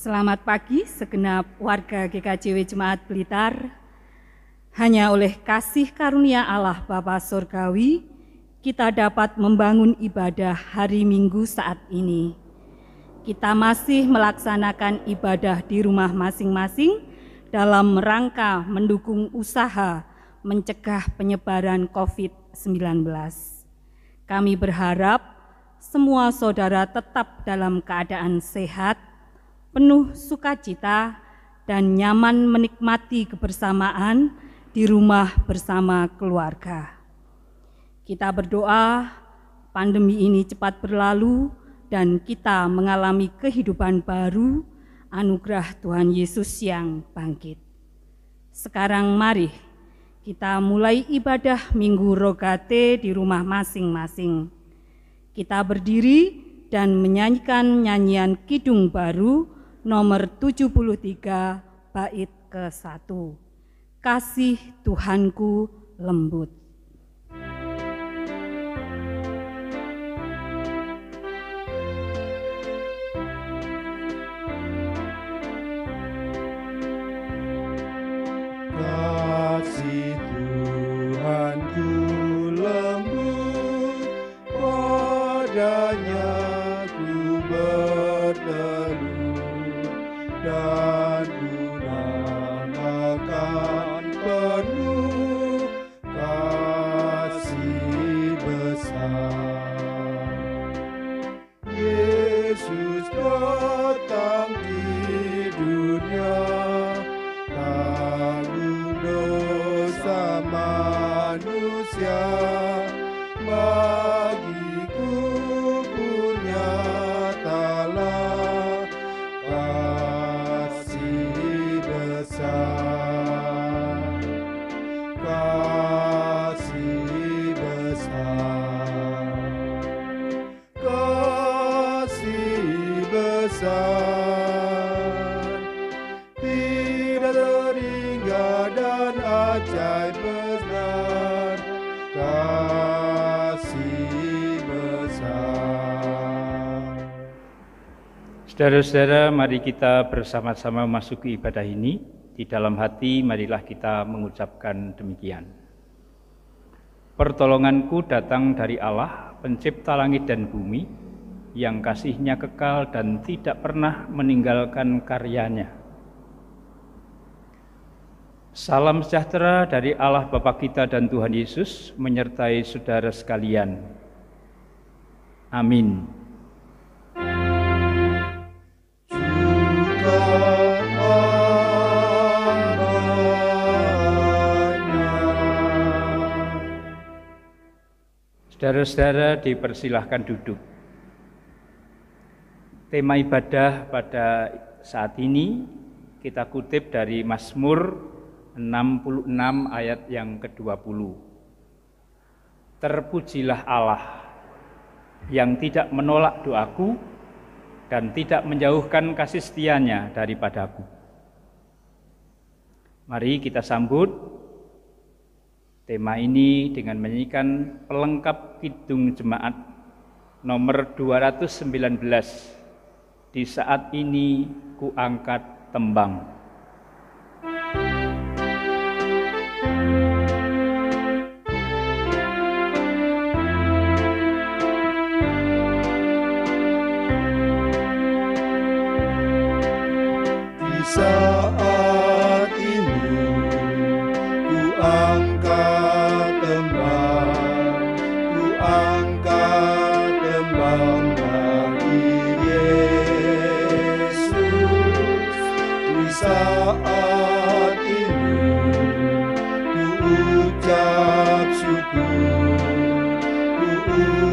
Selamat pagi segenap warga GKJW Jemaat Blitar. Hanya oleh kasih karunia Allah Bapa Surgawi, kita dapat membangun ibadah hari Minggu saat ini. Kita masih melaksanakan ibadah di rumah masing-masing dalam rangka mendukung usaha mencegah penyebaran COVID-19. Kami berharap semua saudara tetap dalam keadaan sehat, penuh sukacita, dan nyaman menikmati kebersamaan di rumah bersama keluarga. Kita berdoa pandemi ini cepat berlalu dan kita mengalami kehidupan baru, anugerah Tuhan Yesus yang bangkit. Sekarang mari kita mulai ibadah Minggu Rogate di rumah masing-masing. Kita berdiri dan menyanyikan nyanyian Kidung Baru nomor 73 bait ke-1. Kasih Tuhanku lembut. Kasih Tuhanku lembut, padanya ku berteduh, dan guna akan penuh kasih besar. Yesus datang di dunia, tanggung dosa manusia, bagiku pun nyatalah kasih besar, kasih besar, kasih besar, tidak terhingga dan ajaib benar, kasih besar. Saudara-saudara, mari kita bersama-sama memasuki ibadah ini. Di dalam hati, marilah kita mengucapkan demikian. Pertolonganku datang dari Allah, pencipta langit dan bumi, yang kasih-Nya kekal dan tidak pernah meninggalkan karyanya. Salam sejahtera dari Allah Bapa kita dan Tuhan Yesus menyertai saudara sekalian. Amin. Saudara-saudara dipersilahkan duduk. Tema ibadah pada saat ini kita kutip dari Mazmur 66 ayat yang ke-20. Terpujilah Allah yang tidak menolak doaku dan tidak menjauhkan kasih setia-Nya daripadaku. Mari kita sambut tema ini dengan menyanyikan pelengkap Kidung Jemaat nomor 219. Di saat ini ku angkat tembang. Di saat ini ku angkat tembang, ku angkat tembang bagi Yesus. Di saat ini ku ucap syukur, ku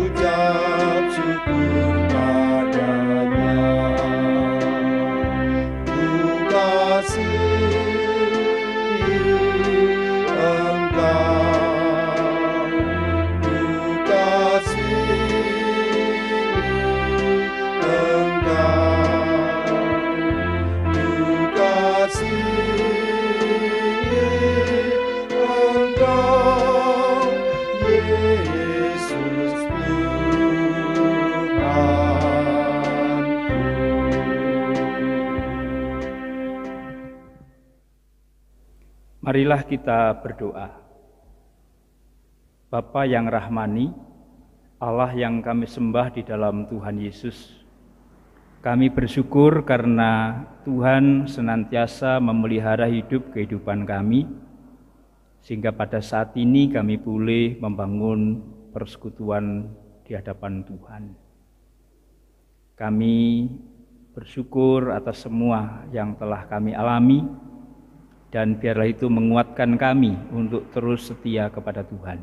ucap syukur padanya. Ku kasih Marilah kita berdoa. Bapa yang rahmani, Allah yang kami sembah di dalam Tuhan Yesus, kami bersyukur karena Tuhan senantiasa memelihara kehidupan kami, sehingga pada saat ini kami boleh membangun persekutuan di hadapan Tuhan. Kami bersyukur atas semua yang telah kami alami, dan biarlah itu menguatkan kami untuk terus setia kepada Tuhan.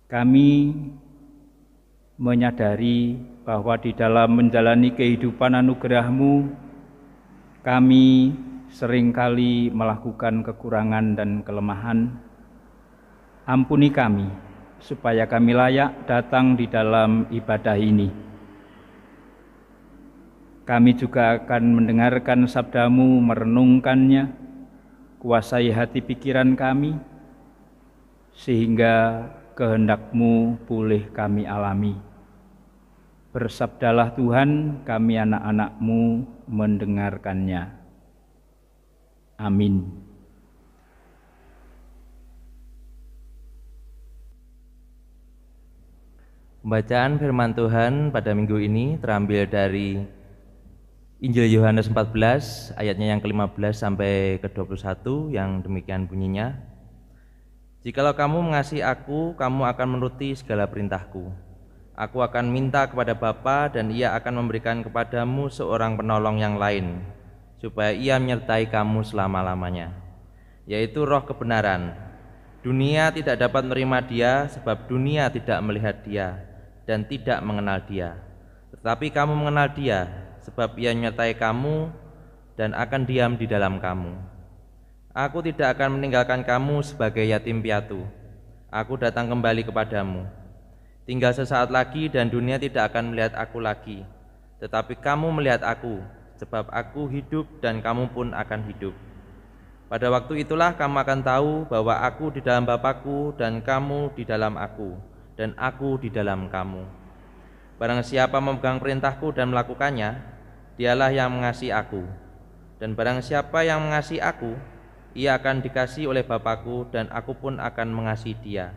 Kami menyadari bahwa di dalam menjalani kehidupan anugerah-Mu, kami seringkali melakukan kekurangan dan kelemahan. Ampuni kami, supaya kami layak datang di dalam ibadah ini. Kami juga akan mendengarkan sabda-Mu, merenungkannya, kuasai hati pikiran kami, sehingga kehendak-Mu boleh kami alami. Bersabdalah Tuhan, kami anak-anak-Mu mendengarkannya. Amin. Pembacaan firman Tuhan pada minggu ini terambil dari Injil Yohanes 14 ayatnya yang ke-15 sampai ke-21 yang demikian bunyinya. Jikalau kamu mengasihi aku, kamu akan menuruti segala perintahku. Aku akan minta kepada Bapa dan Ia akan memberikan kepadamu seorang penolong yang lain, supaya Ia menyertai kamu selama-lamanya, yaitu Roh kebenaran. Dunia tidak dapat menerima Dia, sebab dunia tidak melihat Dia dan tidak mengenal Dia. Tetapi kamu mengenal Dia, sebab Ia menyertai kamu dan akan diam di dalam kamu. Aku tidak akan meninggalkan kamu sebagai yatim piatu. Aku datang kembali kepadamu. Tinggal sesaat lagi dan dunia tidak akan melihat aku lagi, tetapi kamu melihat aku, sebab aku hidup dan kamu pun akan hidup. Pada waktu itulah kamu akan tahu bahwa aku di dalam Bapa-Ku dan kamu di dalam aku, dan aku di dalam kamu. Barang siapa memegang perintahku dan melakukannya, dialah yang mengasihi aku. Dan barang siapa yang mengasihi aku, ia akan dikasihi oleh Bapa-Ku, dan aku pun akan mengasihi dia,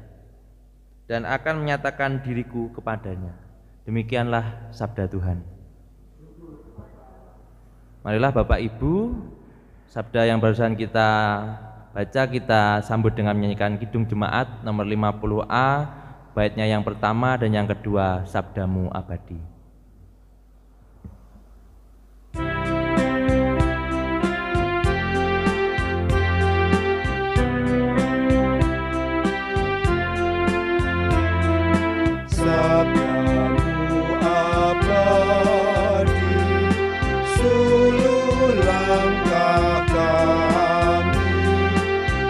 dan akan menyatakan diriku kepadanya. Demikianlah sabda Tuhan. Marilah Bapak Ibu, sabda yang barusan kita baca kita sambut dengan menyanyikan Kidung Jemaat nomor 50A, baitnya yang pertama dan yang kedua, Sabdamu Abadi. Sabdamu abadi, suluh langkah kami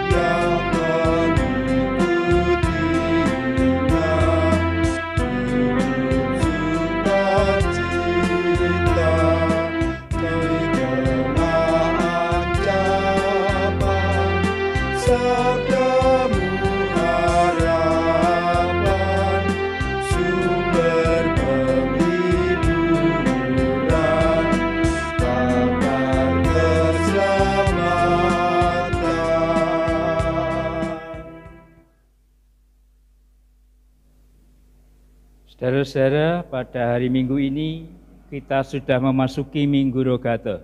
yang mengikutinya. Hidup sukacita dari tengah ancaman. Sabdamu harapan, sumber penghiburan, kabar keselamatan. Saudara-saudara, pada hari Minggu ini kita sudah memasuki Minggu Rogate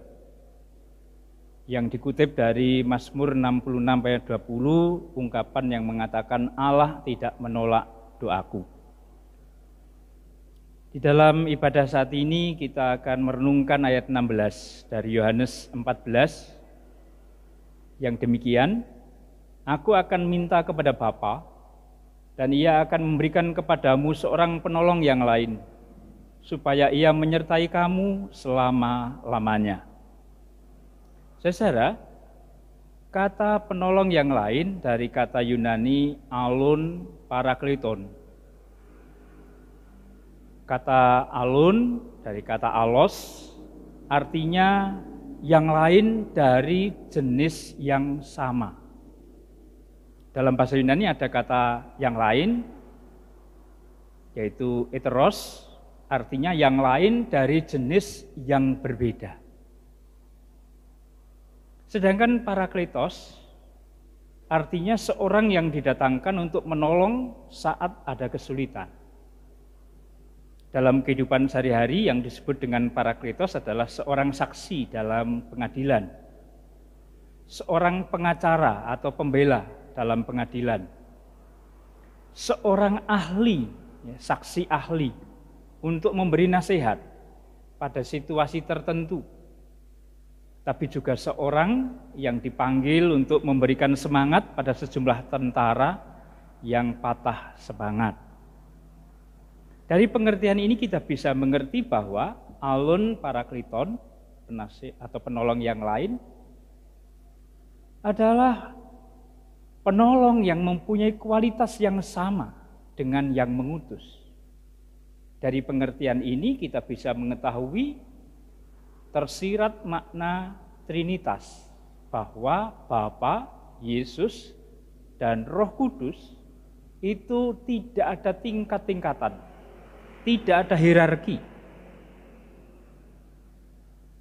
yang dikutip dari Mazmur 66 ayat 20, ungkapan yang mengatakan Allah tidak menolak doaku. Di dalam ibadah saat ini kita akan merenungkan ayat 16 dari Yohanes 14 yang demikian, Aku akan minta kepada Bapa dan Ia akan memberikan kepadamu seorang penolong yang lain, supaya Ia menyertai kamu selama-lamanya. Saudara, kata penolong yang lain dari kata Yunani alon parakleton. Kata alon dari kata alos artinya yang lain dari jenis yang sama. Dalam bahasa Yunani ada kata yang lain, yaitu heteros, artinya yang lain dari jenis yang berbeda. Sedangkan parakletos artinya seorang yang didatangkan untuk menolong saat ada kesulitan. Dalam kehidupan sehari-hari yang disebut dengan parakletos adalah seorang saksi dalam pengadilan, seorang pengacara atau pembela dalam pengadilan, seorang ahli, saksi ahli untuk memberi nasihat pada situasi tertentu, tapi juga seorang yang dipanggil untuk memberikan semangat pada sejumlah tentara yang patah semangat. Dari pengertian ini kita bisa mengerti bahwa alon parakleton, penasihat atau penolong yang lain, adalah penolong yang mempunyai kualitas yang sama dengan yang mengutus. Dari pengertian ini kita bisa mengetahui tersirat makna Trinitas, bahwa Bapa, Yesus, dan Roh Kudus itu tidak ada tingkat-tingkatan, tidak ada hierarki,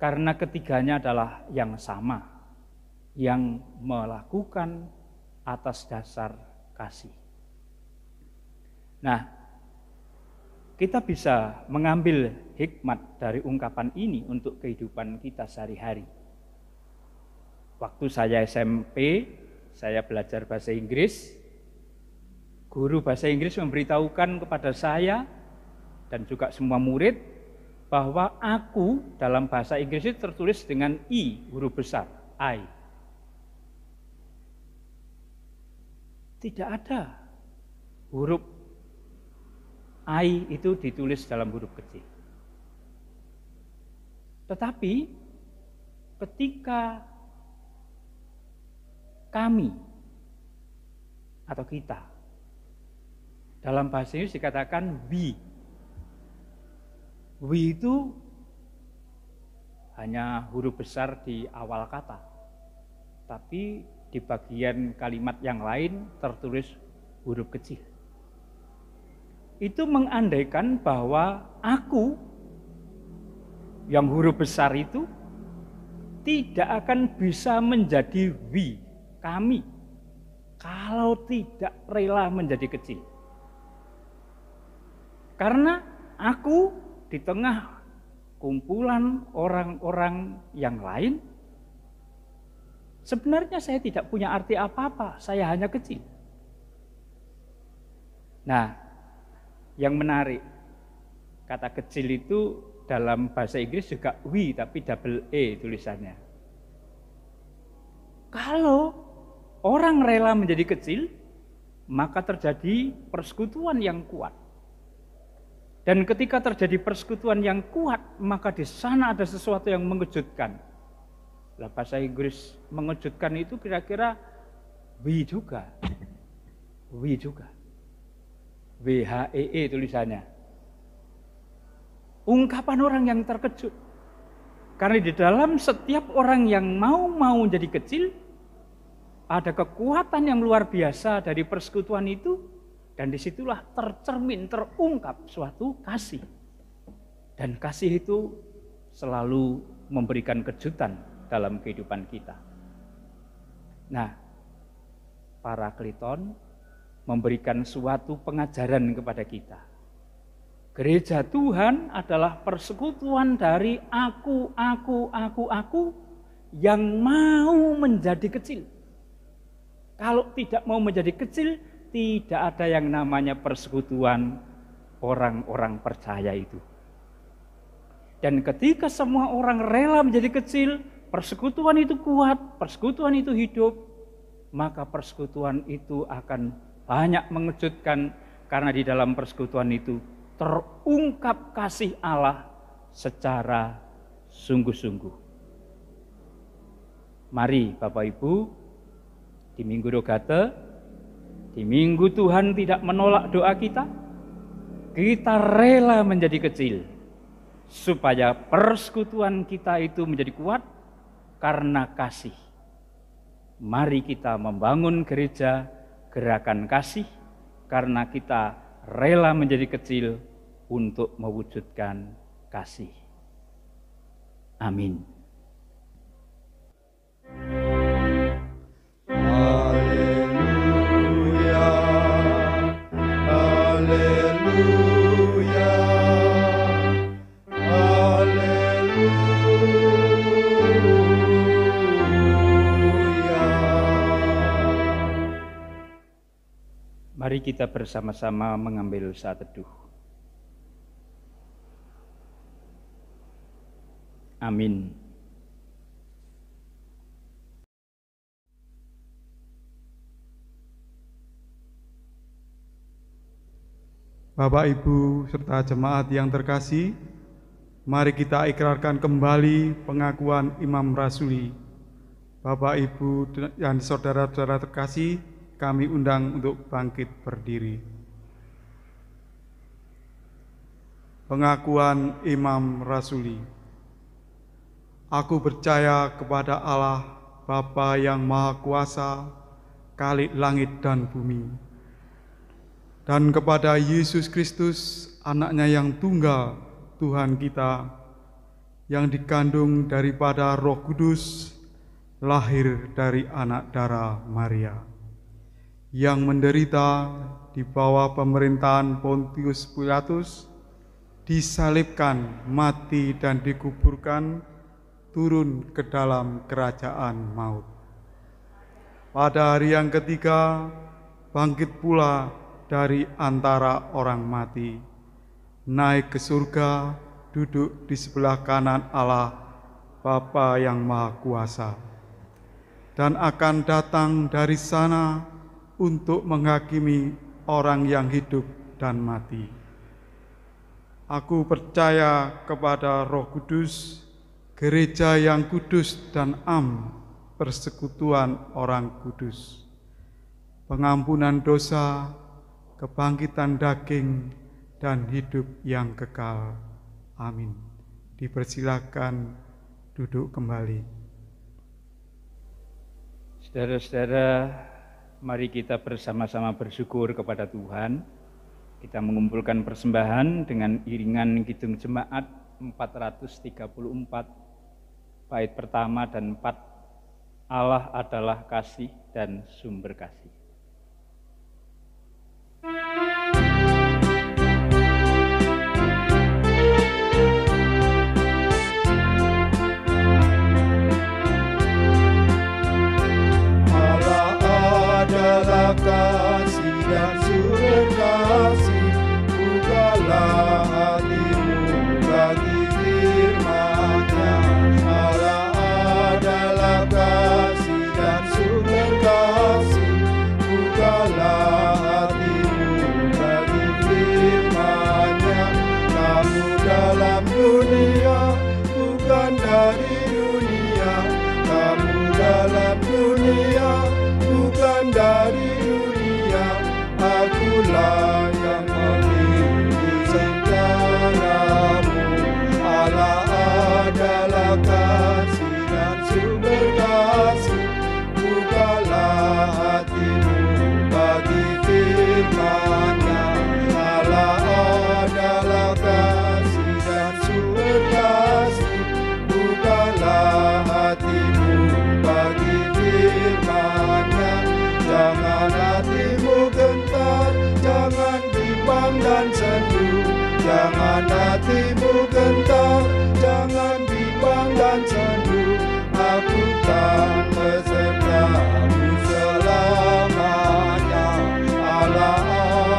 karena ketiganya adalah yang sama, yang melakukan atas dasar kasih. Nah, kita bisa mengambil hikmat dari ungkapan ini untuk kehidupan kita sehari-hari. Waktu saya SMP, saya belajar bahasa Inggris. Guru bahasa Inggris memberitahukan kepada saya dan juga semua murid bahwa aku dalam bahasa Inggris itu tertulis dengan I, huruf besar, I. Tidak ada huruf I itu ditulis dalam huruf kecil. Tetapi ketika kami atau kita, dalam bahasa Inggris dikatakan we. We itu hanya huruf besar di awal kata, tapi di bagian kalimat yang lain tertulis huruf kecil. Itu mengandaikan bahwa aku yang huruf besar itu tidak akan bisa menjadi we, kami, kalau tidak rela menjadi kecil. Karena aku di tengah kumpulan orang-orang yang lain, sebenarnya saya tidak punya arti apa-apa, saya hanya kecil. Nah, yang menarik, kata kecil itu dalam bahasa Inggris juga we, tapi double E tulisannya. Kalau orang rela menjadi kecil, maka terjadi persekutuan yang kuat. Dan ketika terjadi persekutuan yang kuat, maka di sana ada sesuatu yang mengejutkan. Lah, bahasa Inggris mengejutkan itu kira-kira we juga. We juga. WHEE tulisannya. Ungkapan orang yang terkejut. Karena di dalam setiap orang yang mau jadi kecil, ada kekuatan yang luar biasa dari persekutuan itu, dan disitulah tercermin, terungkap suatu kasih. Dan kasih itu selalu memberikan kejutan dalam kehidupan kita. Nah, Parakleton memberikan suatu pengajaran kepada kita. Gereja Tuhan adalah persekutuan dari aku yang mau menjadi kecil. Kalau tidak mau menjadi kecil, tidak ada yang namanya persekutuan orang-orang percaya itu. Dan ketika semua orang rela menjadi kecil, persekutuan itu kuat, persekutuan itu hidup, maka persekutuan itu akan banyak mengejutkan, karena di dalam persekutuan itu terungkap kasih Allah secara sungguh-sungguh. Mari Bapak Ibu, di Minggu Rogate, di Minggu Tuhan tidak menolak doa kita rela menjadi kecil, supaya persekutuan kita itu menjadi kuat karena kasih. Mari kita membangun gereja gerakan kasih, karena kita rela menjadi kecil untuk mewujudkan kasih. Amin. Haleluya. Mari kita bersama-sama mengambil saat teduh. Amin. Bapak, Ibu, serta jemaat yang terkasih, mari kita ikrarkan kembali pengakuan Imam Rasuli. Bapak, Ibu, dan saudara-saudara terkasih, kami undang untuk bangkit berdiri. Pengakuan Imam Rasuli. Aku percaya kepada Allah, Bapa yang Maha Kuasa, Khalik langit dan bumi, dan kepada Yesus Kristus, anaknya yang tunggal, Tuhan kita, yang dikandung daripada Roh Kudus, lahir dari anak darah Maria, yang menderita di bawah pemerintahan Pontius Pilatus, disalibkan, mati dan dikuburkan, turun ke dalam kerajaan maut. Pada hari yang ketiga, bangkit pula dari antara orang mati, naik ke surga, duduk di sebelah kanan Allah, Bapa yang Maha Kuasa, dan akan datang dari sana untuk menghakimi orang yang hidup dan mati. Aku percaya kepada Roh Kudus, gereja yang kudus dan persekutuan orang kudus, pengampunan dosa, kebangkitan daging, dan hidup yang kekal. Amin. Dipersilakan duduk kembali. Saudara-saudara, mari kita bersama-sama bersyukur kepada Tuhan. Kita mengumpulkan persembahan dengan iringan Kidung Jemaat 434, bait pertama dan 4, Allah adalah kasih dan sumber kasih. Allah adalah kasih dan sumber kasih, bukalah hatimu bagi firman-Nya. Allah adalah kasih dan sumber kasih, bukalah hatimu bagi firman-Nya. Kamu dalam dunia, bukan dari dunia. Kamu dalam dunia, bukan dari dunia. Akulah yang memiliki rencanamu. Allah adalah kasih dan sumber kasih, bukalah hatimu bagi firman-Nya. Allah adalah kasih dan sumber kasih, bukalah hatimu bagi firman-Nya. Jangan hatimu gentar, jangan bimbang dan sendu. Jangan hatimu gentar, jangan bimbang dan sendu. Aku tak besertamu selamanya. Allah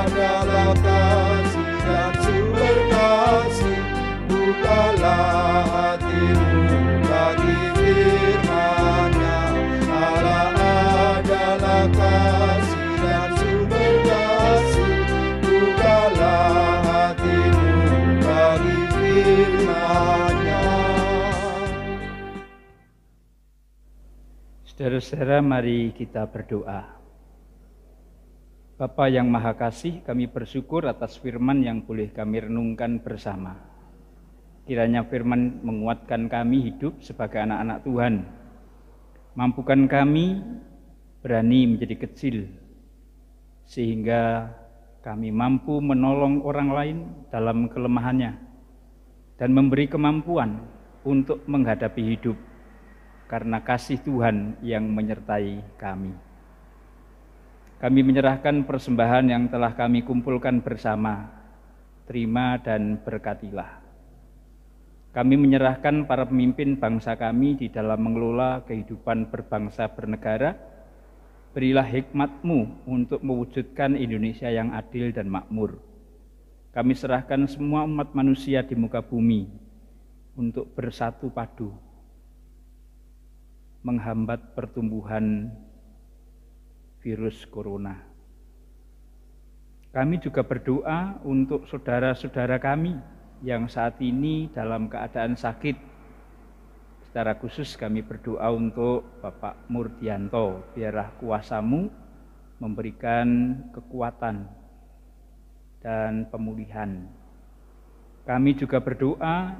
adalah kasih dan sumber kasih, bukalah hatimu bagi firman-Nya. Allah adalah kasih dan sumber kasih, bukalah hatimu bagi firman-Nya. Saudara-saudara, mari kita berdoa. Bapa yang Maha Kasih, kami bersyukur atas firman yang boleh kami renungkan bersama. Kiranya firman menguatkan kami hidup sebagai anak-anak Tuhan. Mampukan kami berani menjadi kecil, sehingga kami mampu menolong orang lain dalam kelemahannya, dan memberi kemampuan untuk menghadapi hidup, karena kasih Tuhan yang menyertai kami. Kami menyerahkan persembahan yang telah kami kumpulkan bersama. Terima dan berkatilah. Kami menyerahkan para pemimpin bangsa kami di dalam mengelola kehidupan berbangsa bernegara, Berilah hikmat-Mu untuk mewujudkan Indonesia yang adil dan makmur. Kami serahkan semua umat manusia di muka bumi untuk bersatu padu, menghambat pertumbuhan virus corona. Kami juga berdoa untuk saudara-saudara kami yang saat ini dalam keadaan sakit. Secara khusus kami berdoa untuk Bapak Murdianto, biarlah kuasa-Mu memberikan kekuatan dan pemulihan. Kami juga berdoa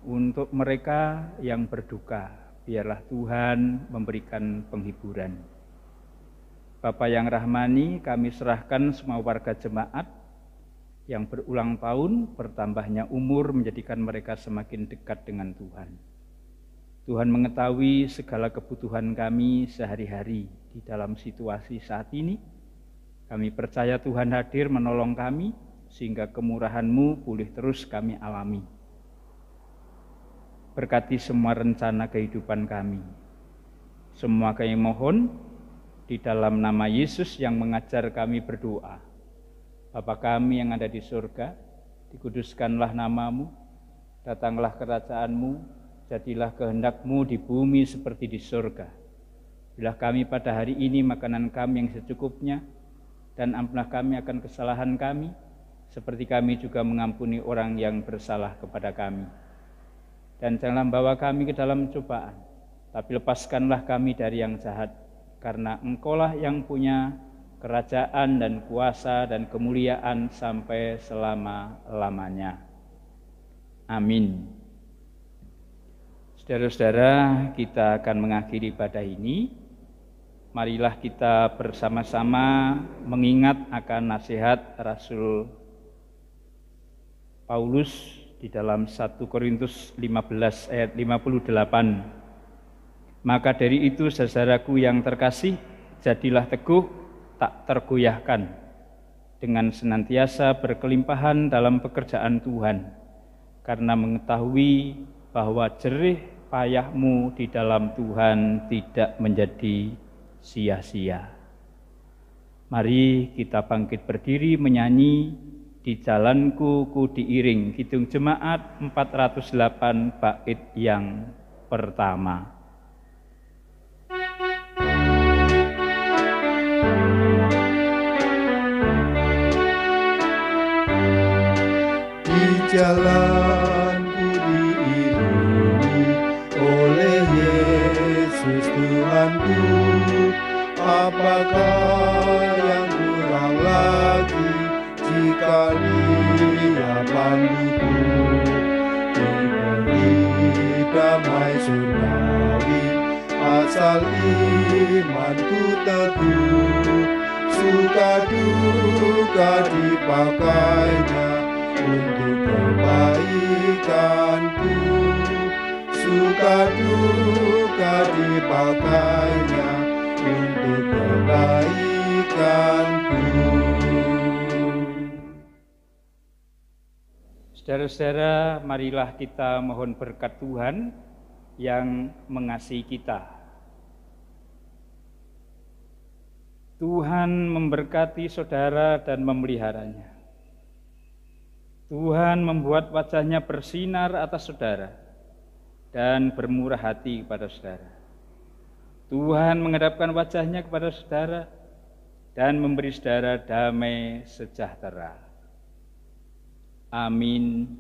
untuk mereka yang berduka, biarlah Tuhan memberikan penghiburan. Bapak yang rahmani, kami serahkan semua warga jemaat yang berulang tahun, bertambahnya umur menjadikan mereka semakin dekat dengan Tuhan. Tuhan mengetahui segala kebutuhan kami sehari-hari di dalam situasi saat ini. Kami percaya Tuhan hadir menolong kami, sehingga kemurahan-Mu boleh terus kami alami. Berkati semua rencana kehidupan kami. Semua kami mohon di dalam nama Yesus yang mengajar kami berdoa. Bapa kami yang ada di surga, dikuduskanlah nama-Mu, datanglah kerajaan-Mu, jadilah kehendak-Mu di bumi seperti di surga. Berilah kami pada hari ini makanan kami yang secukupnya, dan ampunilah kami akan kesalahan kami, seperti kami juga mengampuni orang yang bersalah kepada kami. Dan janganlah membawa kami ke dalam cobaan, tapi lepaskanlah kami dari yang jahat, karena Engkau-lah yang punya kerajaan dan kuasa dan kemuliaan sampai selama-lamanya. Amin. Saudara-saudara, kita akan mengakhiri ibadah ini. Marilah kita bersama-sama mengingat akan nasihat Rasul Paulus di dalam 1 Korintus 15 ayat 58. Maka dari itu, saudaraku yang terkasih, jadilah teguh, tak tergoyahkan, dengan senantiasa berkelimpahan dalam pekerjaan Tuhan, karena mengetahui bahwa jerih payahmu di dalam Tuhan tidak menjadi sia-sia. Mari kita bangkit berdiri menyanyi Di Jalanku Ku Diiring, Kidung Jemaat 408 bait yang pertama. Di jalanku diiringi oleh Yesus Tuhanku, apakah yang kurang lagi jika Dia panduku? Diberi damai surgawi, asal imanku teguh, suka duka dipakainya untuk kebaikanku, suka duka dipakainya untuk kebaikanku. Saudara-saudara, marilah kita mohon berkat Tuhan yang mengasihi kita. Tuhan memberkati saudara dan memeliharanya. Tuhan membuat wajahnya bersinar atas saudara dan bermurah hati kepada saudara. Tuhan menghadapkan wajahnya kepada saudara dan memberi saudara damai sejahtera. Amin.